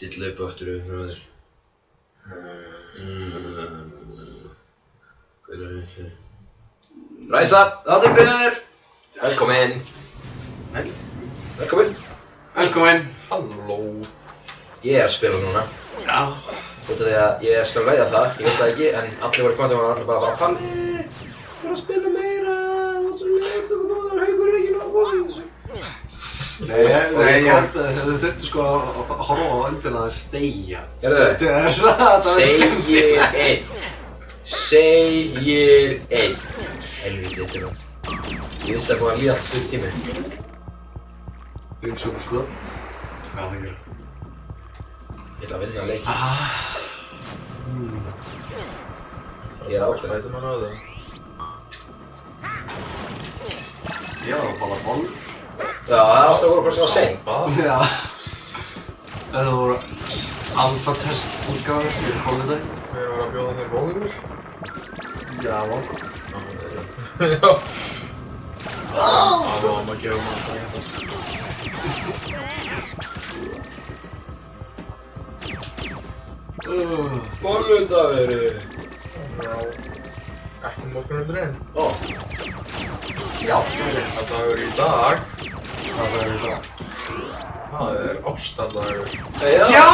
Dillu upp aftur frá þér. Hver þessi? Ræsa, þáttur byrjar! Velkomin! Velkomin! Velkomin! Halló! Ég að spila núna. Já. Út af því að ég skal ræða það, ég veit það ekki, en allir voru komandi og allir bara Palli, að spila meira, þú ert svo leitt og góðar, Haukur er ekki nógu góð í þessu. Nei, ég held að þau þurftu sko að horfa á öndina að steigja. Gerðu þau? Segir einn. Helvítið til það. Ég vissi að það búið að líða allt stutt tími. Þau svona skott. Hvað það gera? Ég ætla að vinna leikinn. Ég er ákveðin. Spætum hann á það. Ég var að balla boll. Já, það er alltaf voru bara svona seint. Já. Það voru alfa-test útgáfur fyrir holiday. Hver var að bjóða þér bólur? Já. Já. Það var að gefa maður það hérna. Bolludagurinn. Já. Ekki morgunundurinn. Ó. Já, það er rétt. Það dagur í dag. Það er í dag. Það er ástardagur. Já,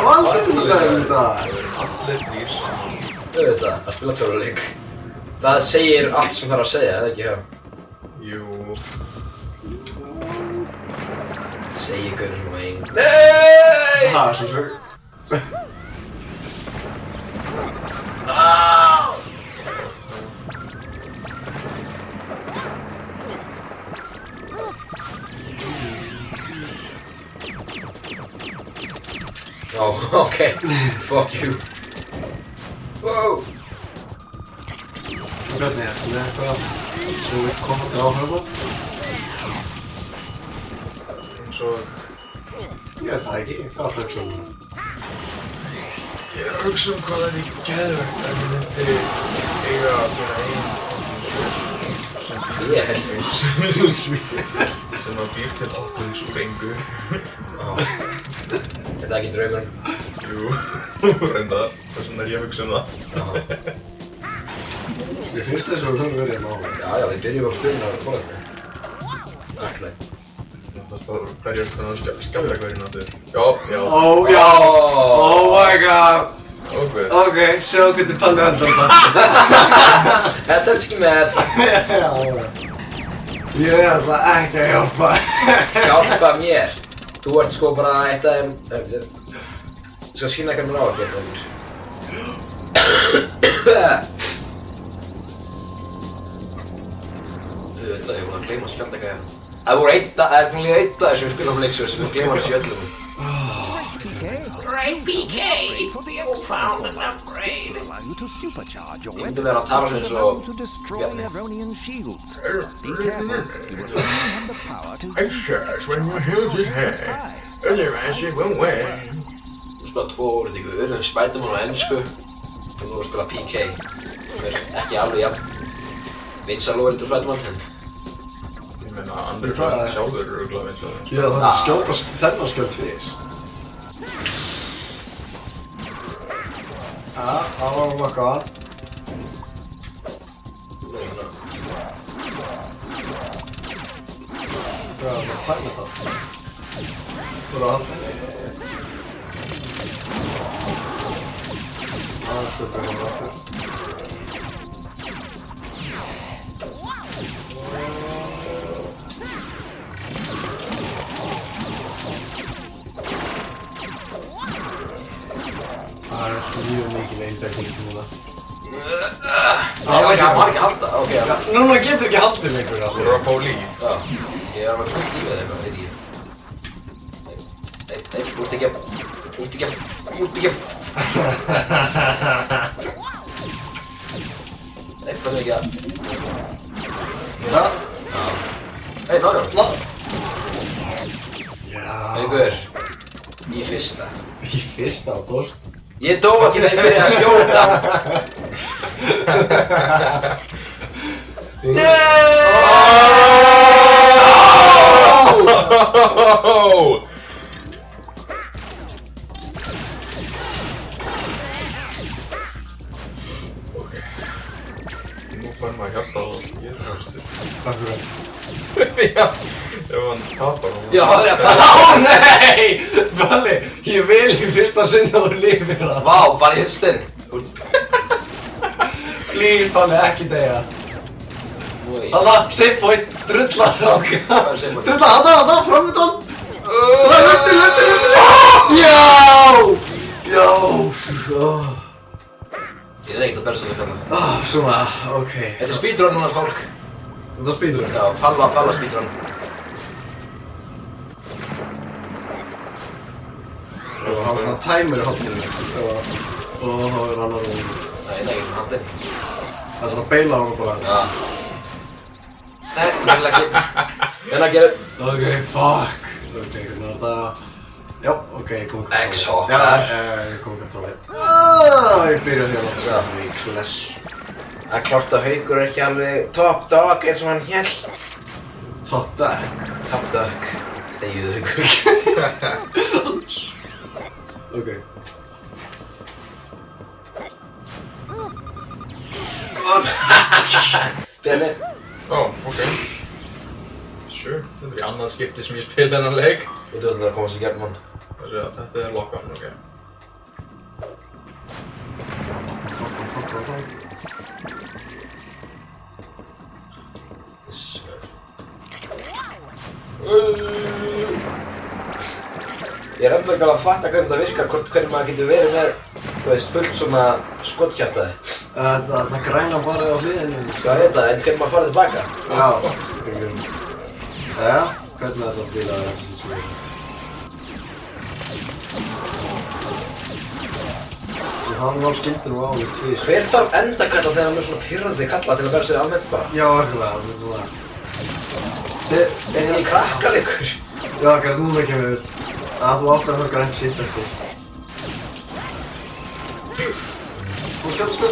Valdinsdagur í dag. Það erum allir þrír saman. Auðvitað, að spila töluleik. Það segir allt sem þarf að segja, eða ekki það? Jú. Segir gaurinn sem var einn. NEI! Það er svo svo. Oh, okay. Fuck you. Wow. Hvernig ertu með eitthvað sem þú vilt koma til áhörfa? Eins og Ég veit það ekki, hvað er það um? ég er að hugsa hvað það er geðvegt ef ég myndi eiga mína eigin Ég er helvins. sem að býr til áttins og bengu. Er það ekki draumurinn? Jú, reyndar. Þess vegna er ég að hugsa það. Mér finnst þess að við þurfum verið að mála. Já, við byrjum á byrjun á kólaðinu. Ætlaði. Hverju er þannig að skjáða hverju náttúr? Já. Oh, já! Oh my god! Ok. Ok, sjá hvernig Palli handlar það. Þetta er ekki með. Já. Ég ætla ekki að hjálpa. Hjálpa mér. Þú ert sko bara eitt af þeim. Ég skal sýna hvernig mér á að geta það. Auðvitað, ég voru að gleyma að spjalla eitthvað hérna. Það voru einn dag sem við spilum á leiksjóð sem við gleymum þessu í öllum. Great PK! You found an upgrade! Allow you to supercharge your Ég myndi vera að tala svona eins og to destroy Bjarni. Avronian shields. Be careful, you will only have the power to Exercise when your health is high. Otherwise it won't work. Þú spila tvo úrtíku, við erum Spiderman á ennsku og þú voru að spila PK sem er ekki alveg jafn vinsæl og veldur Spiderman en Ég meina, andri fræðin sjálfur eru örugglega eins og það. Já, það er skjóta þennan skjöld fyrst. Já, það var okkar. Hvað er það að fæna það? Þú eru að halda henni? Það er skjöld að halda aftur. Það er mjög mikil einbeiting núna. Það var ekki að halda, ok. Núna getur ekki haldið lengur Þú eru að fá líf. Já, ég er að vera fullt lífið eða eitthvað, veit ég. Nei, úrst ekki. Nei, hvað er ekki að? Já. Hei, náðu. Já. Haukur, í fyrsta. Í fyrsta á tóst. Ég dó ekki þegar ég byrjaði að skjóta. maður að hjálpa og gera það, veistu. Takk fyrir það. Já, ef hann tapar og... Já, það er að Ó nei! Balli, ég vil í fyrsta sinni að þú lifir það. Vá, bara í hustinn. Please, Balli, ekki deyja. Oj. Hanna, safe point, drulla þrák. Hvað er safe point? Drulla, hanna, framöndan. Hlusti. Já! Já! Ég er ekkert að belsa þetta. Svona, ok. Þetta er speedrun núna, fólk. Þetta speedrun? Já, falla speedrun. Það var svona timer í hotninu. Og þá er annar og... Nei, ekki svona handinn. Það er að beila á hann bara. Já. Nei, vel ekki. Vel að gera. Ok, fuck. Ok, hvernig var þetta? Já, ok, ég kom ekki X-hop. Já, ég kom ekki að tala. Ég byrja því að láta segja það í kless. Það er klárt að Haukur er ekki alveg top dog eins og hann hélt. Top dog. Top dog. Þegjuðu Haukur. Ok. Bjarni. Ó, ok. Sure, þetta er í annað skipti sem ég spila þennan leik. Og þú ætlar að komast í gegnum hann. Þetta er lock-on, ok. Ég er ennþá ekki alveg að fatta hvernig það virkar, hvernig maður getur verið með, þú veist, fullt svona skotkjaftaði. Það græna farið á hliðinu. Sko að þetta, en hvernig maður farið tilbaka? Já. Jæja, hvernig er þetta að díla þetta situation? Hann var skildur nú á því tvís. Hver þarf endakalla þegar hann er svona pirrandi kalla til að vera sig almennt bara? Já, ekkurlega, þetta er svona... Er þetta í krakkalegur? Já, hvernig núna kemur að þú átt að það grænt sitt eftir.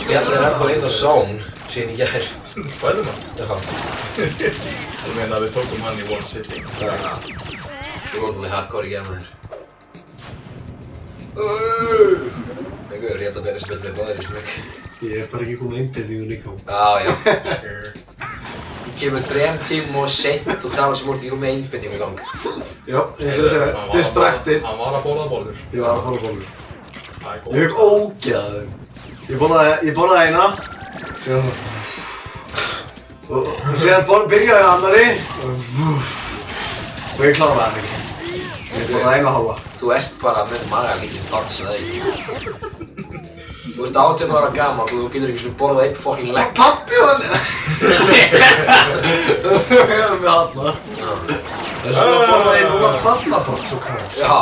Bjarni er ennþá inn á zone, síðan í gær. Spiderman? Já. Þú meina að við tókum hann í one sitting. Já. Þú voru alveg hardcore í gær með þér. Haukur, ég held að vera spill með báðir í smögg. Ég er bara ekki komið einbindingu líka. Já. Þú kemur 3 tímum og seint og það var sem úr því með einbindingu í gang. Já, ég fyrir að segja, distracted. Hann var að borða bollur. Ég var að borða bollur. Það er góð. Ég fekk ógeð að þeim. Ég borðaði eina. Og síðan byrjaði annari. Og ég kláraði hann ekki. Ég borðaði eina hálfa. Þú ert bara með maga lítið dans, eða ekki? Þú ert 18 ára gamall og þú getur ekki svona borðað einn fucking legg. Pappi var... Við erum með hana. Það er svona að borða einn og barnabort, svo kært. Já,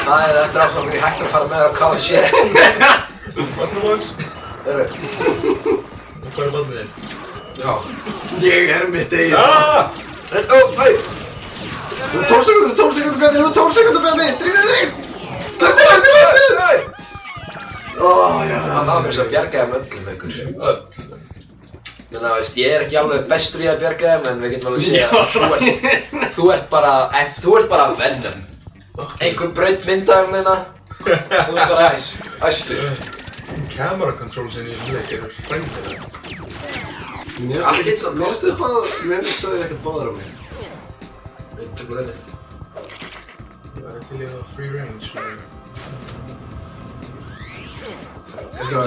það er eftir að það er hægt að fara með að kafa sér. Barnabox. Hörru. Hvað er barnið þinn? Já. Ég er mitt eigin. Ó, hei! 12 sekúndur, 12 sekúndur Bjarni, 12 sekúndur Bjarni, drífið þig! Löfðu! Hann var fyrir að bjarga þeim öllum ykkur. Öll. Þannig að veist, ég er ekki alveg bestur í að bjarga þeim, en við getum alveg að segja að þú ert bara Venom. Einhver braut myndaðurinn þú ert bara æslu. Camera controls inn í þessum leik eru frængir. Mér finnst þau ekkert báðar á mig. Við tökum það neitt. Það er til í það free range.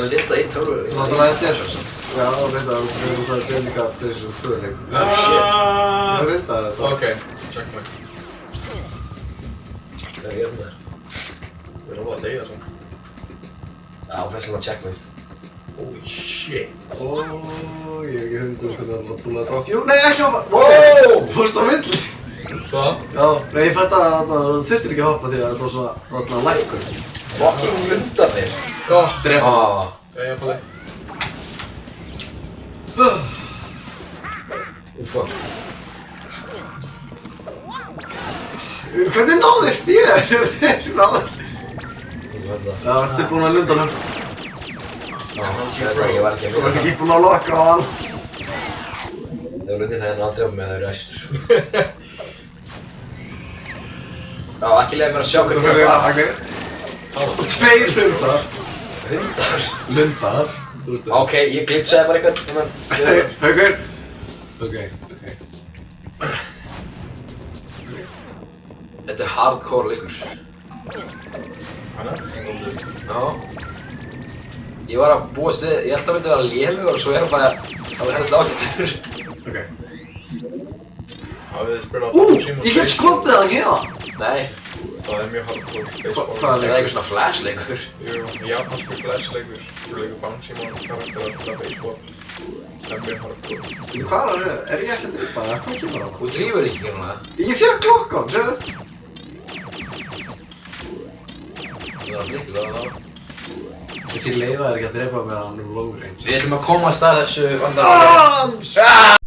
Stilla í tölvu. Þú ætlar að þetta er svo samt. Já, reyndar, þetta er líka PlayStation 2 leik. Shit. Það reyndar þetta. Ok, checkpoint. Hvað er ég með þér? Við erum að deyja svona. Já, fæstum að checkpoint. Holy shit. Ó, ég hef ekki hundur hvernig það er að púla þetta á fjú. Nei, ekki hoppa! Wow! Fórst á milli. Hvað? Já, nei, ég fætti að þú þurftir ekki að hoppa því að þetta var svona lækkur. Fucking lundarnir. Já, Drepa. ég er på þig. Fuck. Hvernig náðist ég? Ég veit það. Já, ertu búinn að lunda hann? Já, ég var ekki að Þú ert mynda ekki búinn að loka á hann? Þegar lundin hefði aldrei á mig að það eru æstur. Já, ekki leiði mér að sjá Þú hvernig fyrir það að var. okay. 2 lundar. Hundar. Lundar. Ok, ég glitchaði bara eitthvað. Haukur! Ok. Þetta er hardcore leikur. Hanna? Já. Ég var að búast við, ég held að það myndi vera lélugur og svo er það bara, það var heldur ágættur. Ok. Hafið þið spilað Ég get skotið hann hérna! Nei, Það er mjög hardcore baseball. Hvað það er eitthvað svona flashleikur. Jú, japanskur flashleikur. Þú leikur Banshee-mon karakter að baseball. Það er mjög hardcore. Hvað er ég ekki að drifa það? Hvað kemur það? Þú drífur ekki hérna. Ég fékk klokkan, sjáðu! Það er að blikka það. Þessi leiða er ekki að drepa með hann long range. Við ætlum að koma að stað þessu Ah!